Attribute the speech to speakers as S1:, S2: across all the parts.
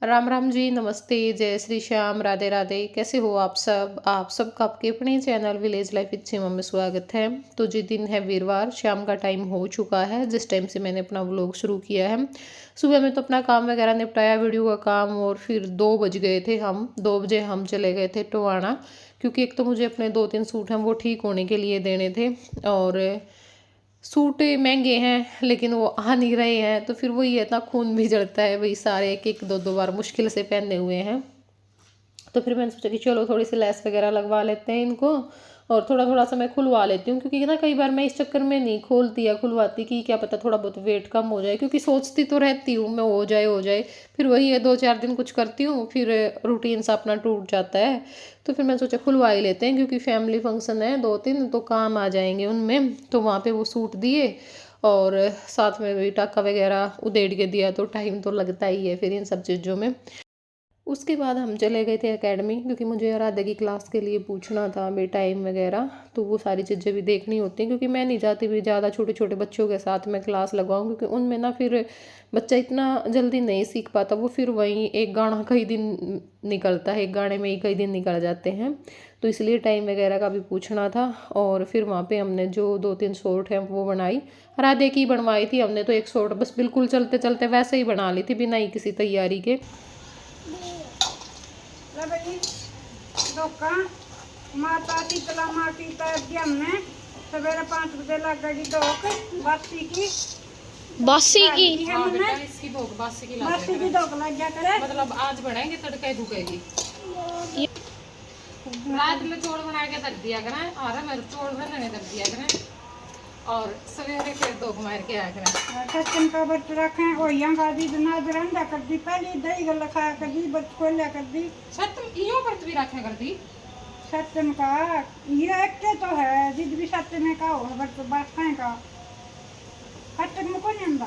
S1: राम राम जी, नमस्ते, जय श्री श्याम, राधे राधे। कैसे हो आप सबका आपके अपने चैनल विलेज लाइफ विद सीमा में स्वागत है। तो जी दिन है वीरवार, शाम का टाइम हो चुका है जिस टाइम से मैंने अपना व्लॉग शुरू किया है। सुबह में तो अपना काम वगैरह निपटाया, वीडियो का काम, और फिर 2 बज गए थे। 2 बजे हम चले गए थे टोहाना, क्योंकि एक तो मुझे अपने 2-3 सूट हैं वो ठीक होने के लिए देने थे, और सूट महंगे हैं लेकिन वो आ नहीं रहे हैं। तो फिर वही है, इतना खून भी जलता है, वही सारे एक एक दो दो बार मुश्किल से पहने हुए हैं। तो फिर मैंने सोचा कि चलो थोड़ी सी लेस वगैरह लगवा लेते हैं इनको, और थोड़ा थोड़ा सा मैं खुलवा लेती हूँ, क्योंकि ना कई बार मैं इस चक्कर में नहीं खोलती या खुलवाती कि क्या पता थोड़ा बहुत वेट कम हो जाए, क्योंकि सोचती तो रहती हूँ मैं हो जाए। फिर वही है, 2-4 दिन कुछ करती हूँ, फिर रूटीन सा अपना टूट जाता है। तो फिर मैंने सोचा खुलवा ही लेते हैं, क्योंकि फैमिली फंक्शन है 2-3, तो काम आ जाएंगे उनमें। तो वहाँ पे वो सूट दिए, और साथ में भी टाका वगैरह उधेड़ के दिया, तो टाइम तो लगता ही है फिर इन सब चीज़ों में। उसके बाद हम चले गए थे एकेडमी, क्योंकि मुझे राधा की क्लास के लिए पूछना था भी टाइम वगैरह, तो वो सारी चीज़ें भी देखनी होती हैं, क्योंकि मैं नहीं चाहती भी ज़्यादा छोटे छोटे बच्चों के साथ मैं क्लास लगवाऊँ, क्योंकि उनमें ना फिर बच्चा इतना जल्दी नहीं सीख पाता। वो फिर वहीं एक गाना कई दिन निकलता है, एक गाने में ही कई दिन निकल जाते हैं। तो इसलिए टाइम वगैरह का भी पूछना था। और फिर वहाँ पे हमने जो 2-3 शॉर्ट हैं वो बनाई, राधे की बनवाई थी हमने। तो एक शॉर्ट बस बिल्कुल चलते चलते वैसे ही बना ली थी, बिना ही किसी तैयारी के।
S2: माता शीतला माँ की पैर में सवेरे 5 बजे लग गई दोक बासी की
S1: हाँ बेटा, इसकी भोग बासी की
S2: दोक लग गया करे।
S1: मतलब आज बनाएंगे, तड़के दुखेगी। रात में चौड़ बना के रख दिया करें, और मेरे चौड़ बनाने रख दिया करें, और सवेरे फिर दोग मार के आया करें।
S2: सचन का बर्त रखें और यहाँ का दी नाज रंधा कर दी, पहले दही गल खाया कर दी, बर्त खोलिया कर दी।
S1: सत्य यो व्रत भी रखा कर दी।
S2: सत्यम का ये एक के तो है, जिद भी सत्य में का हो बर्त बात कहें का सत्य में कौन अंदा।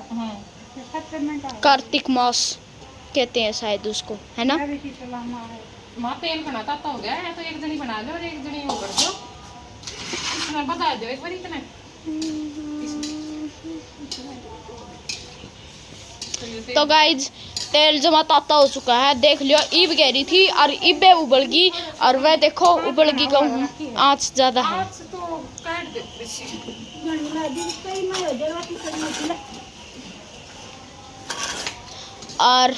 S2: सत्य में का
S3: कार्तिक मास कहते हैं शायद उसको, है ना।
S1: माँ तेल बनाता हो गया है, तो एक जनी बना लो और एक जनी वो कर दो, इसमें बता दो एक बार इतना।
S3: तो गाइज तेल जमा ताता हो चुका है, देख लियो। ईब कह रही थी और ईबे उबल गई, और वह देखो उबल गई कहूँ, आँच ज्यादा है। और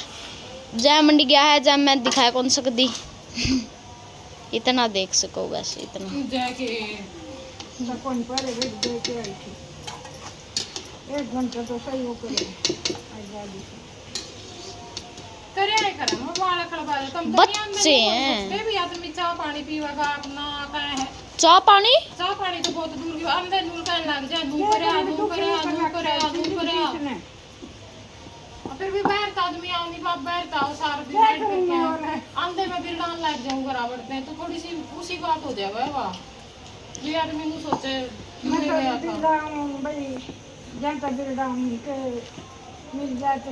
S3: जय मंडी गया है, जय मैं दिखाया कौन सकती इतना देख सको, बस इतना।
S2: एक घंटा तो सही हो
S3: बच्चे हैं,
S1: चाह पानी पीवा अपना है।
S3: चाह पानी
S1: तो बहुत दूर की अंदर दूर का लग जाए, फिर भी बाहर का आदमी आओ नहीं, बाप बाहर का सारा दिन अंदर में बिरडान लग जाऊँ बराबर पे, तो थोड़ी सी उसी बात हो जाएगा। वाह ये आदमी नहीं सोचे
S2: मिल जाते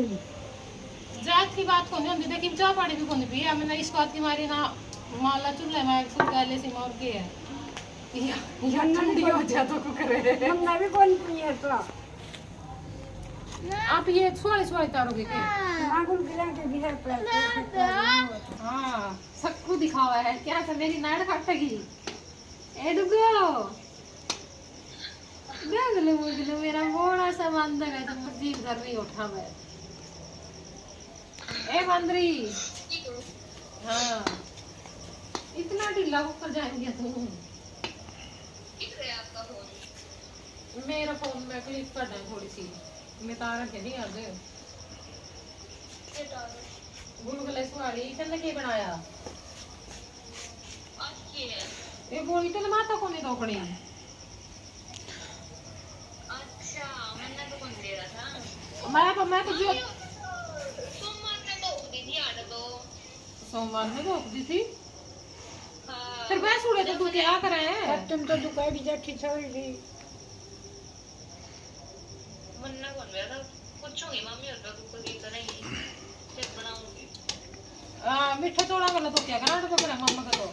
S1: जात की बात को नहीं होती, लेकिन चाह पानी भी को नहीं पिया मैंने, इस बात की मारी ना माला चूल्हे में एक सूट गाले से मार के है ठंडी हो जाए तो करे
S2: हमने भी कौन पिए तो
S1: आप ये सोई तारोगे के हाँ सबको दिखावा है क्या था, मेरी नाड़ काटेगी एडुगो देख मेरा मोड़ा सा बंदर है, तो मजीद कर रही उठा मैं ए बंदरी। हाँ इतना ढीला ऊपर जाएंगे तुम। मेरा फोन में क्लिप कर रहा है थोड़ी सी, मैं तारा के नहीं आज गुलगुले सुवाली इतने के बनाया ये बोली तो माता को नहीं रोकनी।
S4: अच्छा मैंने तो कौन दे रहा था,
S1: मैं तो जो
S4: सोमवार में तो दी थी आने तो
S1: सोमवार में रोक दी थी।
S4: हाँ
S1: फिर मैं सुने तो तू क्या करे है,
S2: तुम तो दुकान भी जाठी छोड़ दी
S4: मन्ना कौन गया था, पूछूंगी मम्मी और पापा को भी करेंगी फिर बनाऊंगी।
S1: मिठा चौड़ा कर लो तो क्या करा, तो करा मम्मा का तो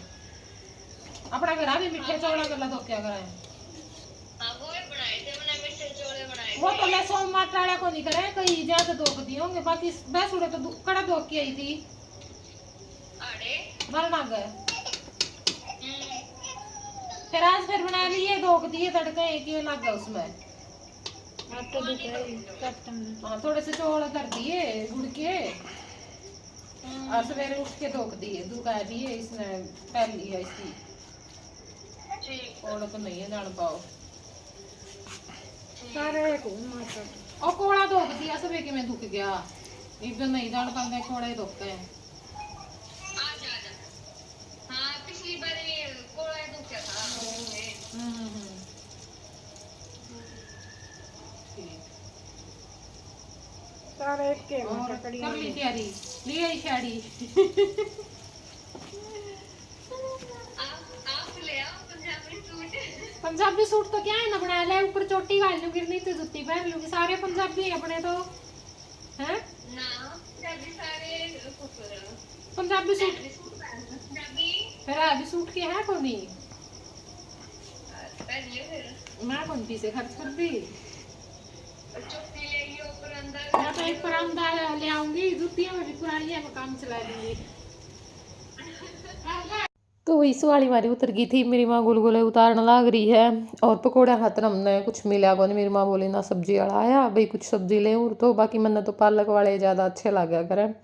S1: अपना घर भी मिठे चौड़ा कर लो तो क्या करा है।
S4: हाँ वो भी बनाए थे मैंने, मिठे चोले बनाए
S1: वो तो
S4: थे।
S1: मैं सोमवार टाड़ा को नहीं करे, कहीं ज्यादा धोख दिए होंगे, बाकी मैं सुने तो कड़ा धोख की आई थी।
S4: आड़े
S1: बन लग गए फिर आज फिर बना लिए धोख दिए तड़के क्यों लग गया उसमें।
S2: आटा दिखाई कटन
S1: हाँ थोड़े से चौल कर दिए गुड़ के और सवेरे उठ के धोख दिए दुखा दिए इसने पहली है इसकी
S4: ठीक
S1: कोड़ा तो नहीं है जान पाओ
S2: सारे को माता
S1: और कोड़ा धोख दिया सवेरे कि मैं दुख गया इधर नहीं जान पाते कोड़ा ही धोखते हैं।
S4: आजा आजा हाँ पिछली बार ये कोड़ा दुखा था
S1: ठीक
S2: सारे के
S1: और
S2: पकड़ी
S1: कर ली तैयारी ले आई साड़ी
S4: आप ले आओ पंजाबी सूट
S1: पंजाबी सूट तो क्या है ना बना ले ऊपर चोटी गाल लूंगी नीचे जुत्ती पहन लूंगी सारे पंजाबी हैं अपने तो हैं
S4: ना पंजाबी सारे खूबसूरत
S1: पंजाबी सूट
S4: पंजाबी
S1: फिर अभी सूट के है कौन नहीं
S4: पहले फिर
S1: मैं कौन पीछे खर्च कर दी
S4: चुप्पी ले आइयो ऊपर अंदर
S1: मैं तो एक परामदा ले आऊंगी जुतियां मेरी पुरानी है मैं काम चला दूंगी। तो इस वाली मारी उतर गई थी मेरी माँ गुलगुले उतारने लाग रही है और पकौड़ा खातर हमने कुछ मिला को नहीं मेरी माँ बोली ना सब्जी वाला आया भाई कुछ सब्जी ले और तो बाकी मैंने तो पालक वाले ज़्यादा अच्छे लगा करें।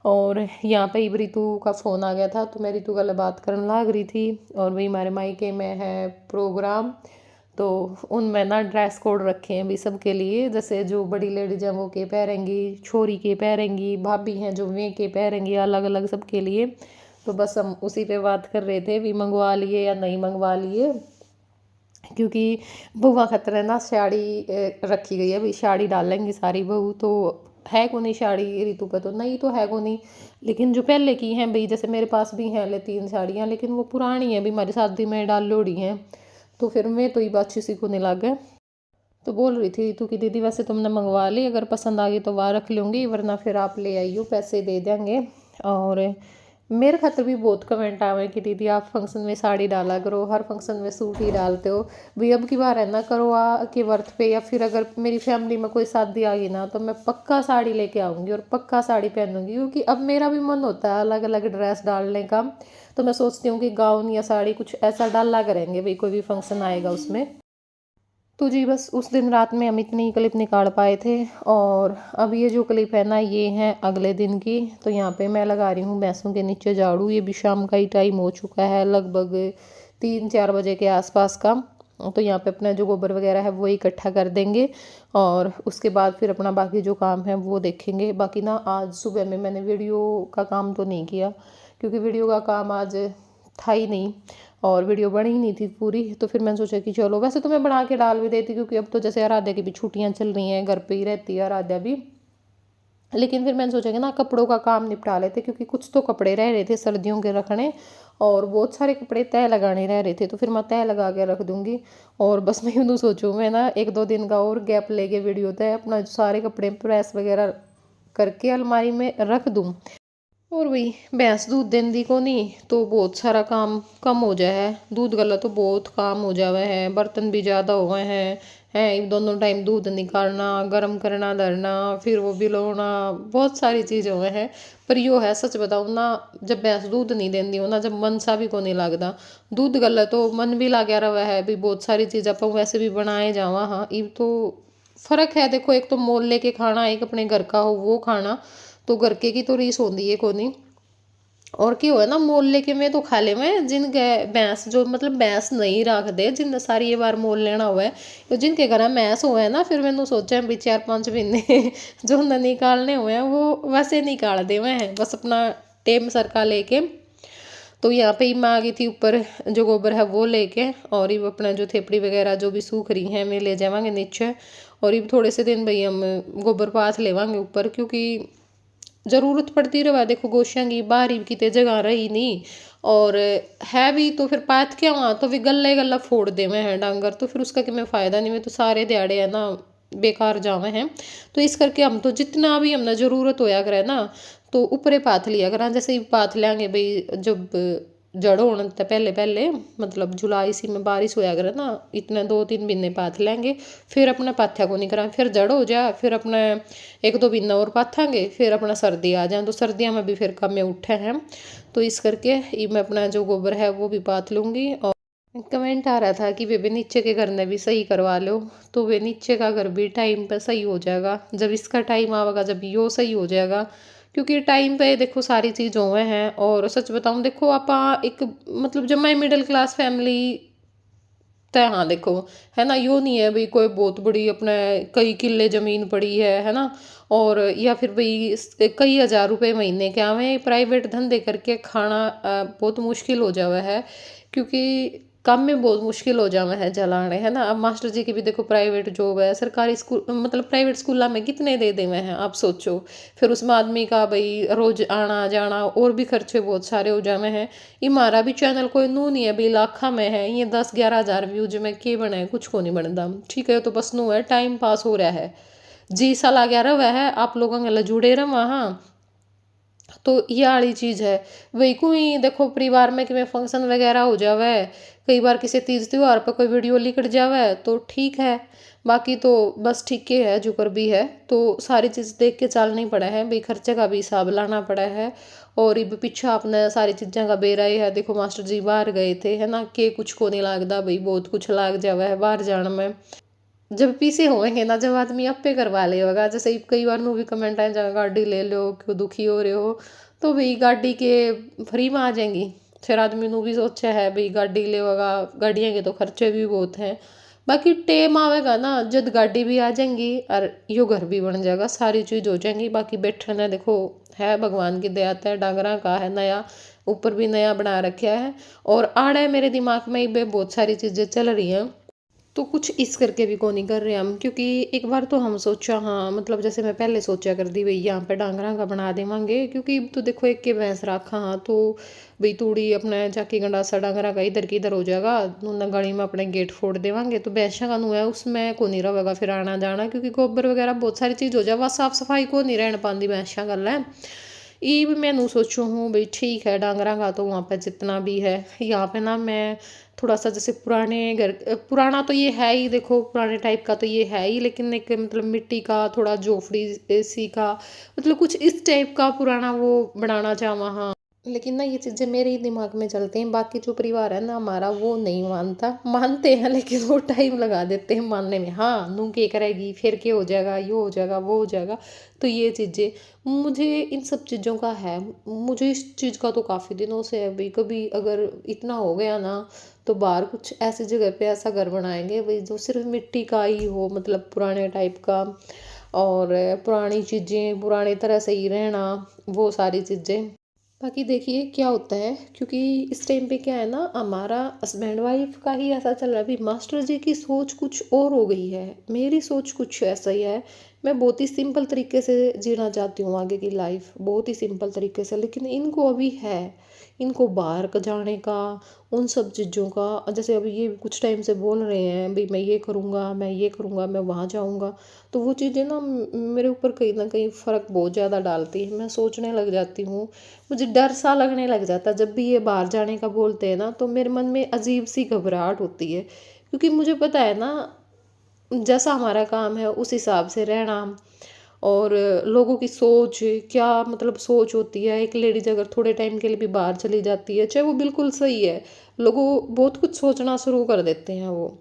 S1: और यहाँ पे रितु का फ़ोन आ गया था तो मैं रितु गले बात करने लाग रही थी और वही हमारे मायके में है प्रोग्राम तो उनमें ना ड्रेस कोड रखे हैं भी सबके लिए जैसे जो बड़ी लेडीज हैं वो के पहनेंगी छोरी के पहनेंगी भाभी हैं जो वे के पहनेंगी अलग अलग सबके लिए। तो बस हम उसी पे बात कर रहे थे भी मंगवा लिए या नहीं मंगवा लिए क्योंकि बुआ खतरे ना साड़ी रखी गई है भाई साड़ी डालेंगी सारी बहू तो है को नहीं साड़ी रितु पे तो नहीं तो है को नहीं लेकिन जो पहले की हैं भाई जैसे मेरे पास भी हैं ले 3 साड़ियाँ लेकिन वो पुरानी है भी हमारी शादी में डाल लोड़ी हैं तो फिर मैं तो ये बात किसी को नहीं लग गया। तो बोल रही थी रितु की दीदी वैसे तुमने मंगवा ली अगर पसंद आ गई तो वहाँ रख लूँगी वरना फिर आप ले आइयो पैसे दे देंगे। और मेरे खातर भी बहुत कमेंट आए कि दीदी आप फंक्शन में साड़ी डाला करो हर फंक्शन में सूट ही डालते हो भाई अब की बार है ना करो के वर्थ पे या फिर अगर मेरी फैमिली में कोई शादी आ गई ना तो मैं पक्का साड़ी लेके आऊँगी और पक्का साड़ी पहनूंगी क्योंकि अब मेरा भी मन होता है अलग अलग ड्रेस डालने का। तो मैं सोचती हूँ कि गाउन या साड़ी कुछ ऐसा डाला करेंगे भाई कोई भी फंक्शन आएगा उसमें। तो जी बस उस दिन रात में हम इतनी क्लिप निकाल पाए थे और अब ये जो क्लिप है ना ये है अगले दिन की। तो यहाँ पे मैं लगा रही हूँ भैंसों के नीचे झाड़ू ये भी शाम का ही टाइम हो चुका है लगभग 3-4 बजे के आसपास का। तो यहाँ पे अपना जो गोबर वगैरह है वो इकट्ठा कर देंगे और उसके बाद फिर अपना बाकी जो काम है वो देखेंगे। बाकी ना आज सुबह में मैंने वीडियो का काम तो नहीं किया क्योंकि वीडियो का काम आज था ही नहीं और वीडियो बनी ही नहीं थी पूरी। तो फिर मैंने सोचा कि चलो वैसे तो मैं बना के डाल भी देती क्योंकि अब तो जैसे आराध्या की भी छुट्टियां चल रही हैं घर पे ही रहती है आराध्या भी लेकिन फिर मैंने सोचा कि ना कपड़ों का काम निपटा लेते क्योंकि कुछ तो कपड़े रह रहे थे सर्दियों के रखने और बहुत सारे कपड़े तय लगाने रह रहे थे तो फिर मैं तय लगा के रख दूँगी। और बस मैं यूँ सोचूँ मैं ना 1-2 दिन का और गैप लेके वीडियो तय अपना सारे कपड़े प्रेस वगैरह करके अलमारी में रख दूँ। और वही भैंस दूध देंदी को नहीं तो बहुत सारा काम कम हो जाए है दूध गला तो बहुत काम हो जावे है बर्तन भी ज़्यादा हो गए हैं दोनों टाइम दूध निकालना गर्म करना धरना फिर वो बिलोना बहुत सारी चीज़ हो गए हैं। पर यो है सच बताऊँ ना जब भैंस दूध नहीं देंदी हो ना जब मन सा भी को नहीं लगता दूध गला तो मन भी लगा रहा है भी बहुत सारी चीज़ आप वैसे भी बनाए जावा। हाँ ये तो फ़र्क है देखो एक तो मोल लेके खाना एक अपने घर का हो वो खाना तो घर के की तो रीस होती है कोनी और क्या हुआ ना मोल लेके मैं तो खा ले मैं जिन भैंस जो मतलब भैंस नहीं रख दे जिन सारी ये बार मोल लेना हुआ है तो जिनके घर भैंस हुआ है ना फिर मैंने सोचा भी 4-5 महीने जो न निकालने हुए हैं वो वैसे निकाल दे हुए हैं बस अपना टेम सरका लेके। तो यहाँ पे ही मैं आ गई थी ऊपर जो गोबर है वो लेके और ये अपना जो थेपड़ी वगैरह जो भी सूख रही हैं मैं ले जावांगे नीचे और ये थोड़े से दिन भाई हम गोबर पाथ लेवांगे ऊपर क्योंकि ज़रूरत पड़ती रहा देखो गोशियाँ की बाहर ही कितने जगह रही नहीं और है भी तो फिर पात क्या वहाँ तो भी गला फोड़ दे में है डांगर तो फिर उसका कि मैं फ़ायदा नहीं मैं तो सारे दिहाड़े है ना बेकार जावे हैं। तो इस करके हम तो जितना भी हमने ज़रूरत होया करे ना तो ऊपरे पाथ लिया करा जैसे ही पाथ लेंगे भाई जब जड़ होने तो पहले पहले मतलब जुलाई सी में बारिश होया करे ना, इतने 2-3 महीने पाथ लेंगे, फिर अपना पाथ्या को नहीं करा, फिर जड़ हो जाए, फिर अपने 1-2 महीना और पाथांगे, फिर अपना सर्दी आ जाए, तो सर्दियों में भी फिर कम उठे हैं, तो इस करके मैं अपना जो गोबर है वो भी पाथ लूँगी। और कमेंट आ रहा था कि बेबे नीचे के घर ने भी सही करवा लो, तो वे नीचे का घर भी टाइम पे सही हो जाएगा, जब इसका टाइम आएगा, जब यो सही हो जाएगा, क्योंकि टाइम पे देखो सारी चीज़ हुए हैं। और सच बताऊं देखो आप एक मतलब जब मैं मिडिल क्लास फैमिली तो हाँ देखो है ना, यो नहीं है भाई कोई बहुत बड़ी अपने कई किले ज़मीन पड़ी है ना, और या फिर भाई कई हज़ार रुपए महीने के आवे, प्राइवेट धंधे करके खाना बहुत मुश्किल हो जावा है, क्योंकि काम में बहुत मुश्किल हो जावा है चलाने, है ना। अब मास्टर जी की भी देखो प्राइवेट जॉब है, सरकारी स्कूल मतलब प्राइवेट स्कूलों में कितने दे देवे हैं आप सोचो, फिर उसमें आदमी का भाई रोज आना जाना और भी खर्चे बहुत सारे हो जावे हैं। ये हमारा भी चैनल कोई नू नहीं है भाई लाखा में है, ये 10-11 हज़ार व्यूज में के बने कुछ को नहीं बनता, ठीक है, तो बस नू है टाइम पास हो रहा है, जी साल आ गया रहा है, आप लोगों के जुड़े रहा हाँ, तो ये वाली चीज़ है। वही कोई देखो परिवार में कि फंक्शन वगैरह हो जावे, कई बार किसी तीज त्योहार पर कोई वीडियो लिकट जावे तो ठीक है, बाकी तो बस ठीक ही है जो कर भी है, तो सारी चीज़ देख के चलना ही पड़ा है भाई, खर्चे का भी हिसाब लाना पड़ा है। और इब पीछे आपने सारी चीज़ों का बेरा ही है, देखो मास्टर जी बाहर गए थे है ना, के कुछ को नहीं लगता भाई, बहुत कुछ लाग जावा है बाहर जाने में, जब पीछे होएंगे ना, जब आदमी अपे करवा लेगा, जैसे कई बार नू भी कमेंट आए जगह गाड़ी ले लो क्यों दुखी हो रहे हो, तो भाई गाड़ी के फ्री में आ जाएंगी, फिर आदमी नू भी सोचा है भाई गाड़ी लेगा, गाड़ियाँ के तो खर्चे भी बहुत हैं, बाकी टेम आवेगा ना जब गाड़ी भी आ जाएंगी और यो घर भी बन जाएगा, सारी चीज़ हो जाएंगी। बाकी बैठना देखो है भगवान की दया है, डांगरा का है नया, ऊपर भी नया बना रखा है, और आड़ा मेरे दिमाग में भी बहुत सारी चीज़ें चल रही हैं, तो कुछ इस करके भी को नहीं कर रहे हम, क्योंकि एक बार तो हम सोचा हाँ मतलब जैसे मैं पहले सोचा कर दी भाई यहाँ पे डांगरा का बना देवांगे, क्योंकि तो देखो एक के भैंस रखा हाँ, तो भाई तूड़ी अपने जाके गंडासा डांगरा का इधर की इधर हो जाएगा, उन गली में अपने गेट फोड़ देवांगे, तो भैंसा का नू है उसमें को नहीं रहेगा फिर आना जाना, क्योंकि गोबर वगैरह बहुत सारी चीज़ हो जाए, वह साफ सफाई को नहीं रहने पाती भैंसा गल है। ये भी मैं सोचूँ हूँ भाई ठीक है डांगरा का तो वहाँ पे जितना भी है, यहाँ पे ना मैं थोड़ा सा जैसे पुराने घर, पुराना तो ये है ही देखो पुराने टाइप का तो ये है ही, लेकिन एक मतलब मिट्टी का थोड़ा झोपड़ी सी का मतलब कुछ इस टाइप का पुराना वो बनाना चाहवा हाँ, लेकिन ना ये चीज़ें मेरे ही दिमाग में चलती हैं, बाकी जो परिवार है ना हमारा वो नहीं मानता, मानते हैं लेकिन वो टाइम लगा देते हैं मानने में, हाँ नू के करेगी फिर के हो जाएगा ये हो जाएगा वो हो जाएगा, तो ये चीज़ें मुझे इन सब चीज़ों का है, मुझे इस चीज़ का तो काफ़ी दिनों से है भाई, कभी अगर इतना हो गया ना तो बाहर कुछ ऐसी जगह पे ऐसा घर बनाएंगे भाई जो सिर्फ मिट्टी का ही हो, मतलब पुराने टाइप का, और पुरानी चीज़ें पुरानी तरह से ही रहना, वो सारी चीज़ें। बाकी देखिए क्या होता है, क्योंकि इस टाइम पे क्या है ना हमारा हस्बैंड वाइफ का ही ऐसा चल रहा है, अभी मास्टर जी की सोच कुछ और हो गई है, मेरी सोच कुछ ऐसा ही है, मैं बहुत ही सिंपल तरीके से जीना चाहती हूँ आगे की लाइफ, बहुत ही सिंपल तरीके से, लेकिन इनको अभी है, इनको बाहर का जाने का उन सब चीज़ों का, जैसे अभी ये कुछ टाइम से बोल रहे हैं भाई मैं ये करूँगा मैं ये करूँगा मैं वहाँ जाऊँगा, तो वो चीज़ें ना मेरे ऊपर कहीं ना कहीं फ़र्क बहुत ज़्यादा डालती है, मैं सोचने लग जाती हूँ, मुझे डर सा लगने लग जाता है जब भी ये बाहर जाने का बोलते हैं ना, तो मेरे मन में अजीब सी घबराहट होती है, क्योंकि मुझे पता है ना जैसा हमारा काम है उस हिसाब से रहना, और लोगों की सोच क्या मतलब सोच होती है, एक लेडीज अगर थोड़े टाइम के लिए भी बाहर चली जाती है चाहे वो बिल्कुल सही है, लोगों बहुत कुछ सोचना शुरू कर देते हैं वो,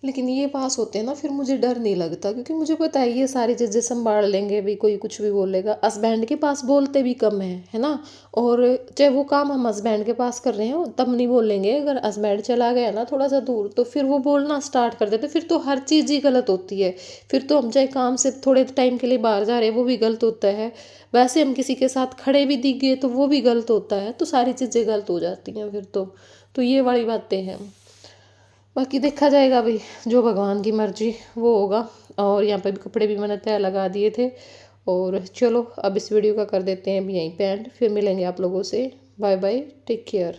S1: लेकिन ये पास होते हैं ना फिर मुझे डर नहीं लगता, क्योंकि मुझे पता है ये सारी चीज़ें संभाल लेंगे भी, कोई कुछ भी बोलेगा, हस्बैंड के पास बोलते भी कम है ना, और चाहे वो काम हम हस्बैंड के पास कर रहे हो तब नहीं बोलेंगे, अगर हस्बैंड चला गया ना थोड़ा सा दूर तो फिर वो बोलना स्टार्ट कर देते, फिर तो हर चीज़ ही गलत होती है, फिर तो हम चाहे काम से थोड़े टाइम के लिए बाहर जा रहे हैं वो भी गलत होता है, वैसे हम किसी के साथ खड़े भी दिख गए तो वो भी गलत होता है, तो सारी चीज़ें गलत हो जाती हैं फिर तो ये वाली बातें हैं। बाकी देखा जाएगा भाई जो भगवान की मर्जी वो होगा। और यहाँ पे भी कपड़े भी मैंने तय लगा दिए थे, और चलो अब इस वीडियो का कर देते हैं अभी यहीं पे एंड, फिर मिलेंगे आप लोगों से, बाय बाय, टेक केयर।